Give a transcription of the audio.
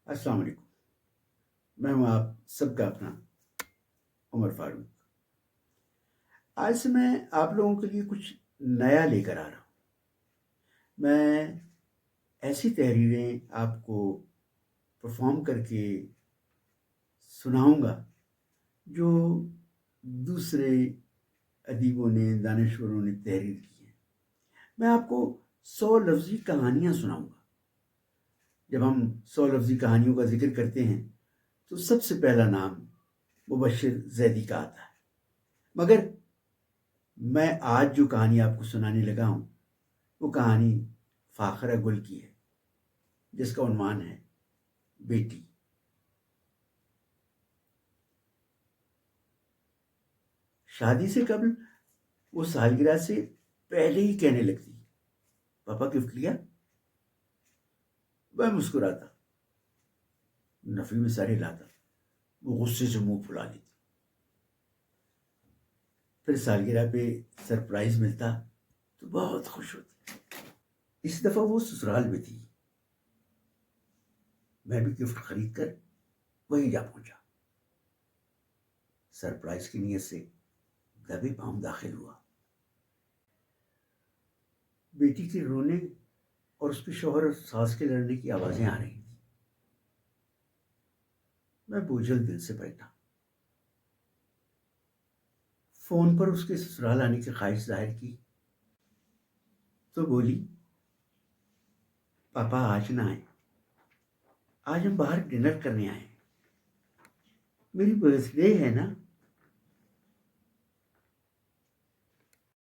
السلام علیکم۔ میں ہوں آپ سب کا اپنا عمر فاروق۔ آج سے میں آپ لوگوں کے لیے کچھ نیا لے کر آ رہا ہوں۔ میں ایسی تحریریں آپ کو پرفارم کر کے سناؤں گا جو دوسرے ادیبوں نے، دانشوروں نے تحریر کی ہے۔ میں آپ کو 100 لفظی کہانیاں سناؤں گا۔ جب ہم 100 لفظی کہانیوں کا ذکر کرتے ہیں تو سب سے پہلا نام مبشر زیدی کا آتا ہے، مگر میں آج جو کہانی آپ کو سنانے لگا ہوں وہ کہانی فاخرہ گل کی ہے، جس کا عنوان ہے بیٹی۔ شادی سے قبل وہ سالگرہ سے پہلے ہی کہنے لگتی، پاپا گفٹ لیا؟ میں مسکراتا، نفی میں سر ہلاتا، وہ غصے سے منہ پھلا لیتی۔ پھر سالگرہ پہ سرپرائز ملتا تو بہت خوش ہوتی۔ اس دفعہ وہ سسرال میں تھی، میں بھی گفٹ خرید کر وہیں جا پہنچا۔ سرپرائز کی نیت سے دبے پاؤں داخل ہوا۔ بیٹی کے رونے اور اس کے شوہر اور ساس کے لڑنے کی آوازیں آ رہی تھیں۔ میں بوجھل دل سے بیٹھا، فون پر اس کے سسرال آنے کی خواہش ظاہر کی تو بولی، پاپا آج نہ آئے، آج ہم باہر ڈنر کرنے آئے، میری برتھ ڈے ہے نا،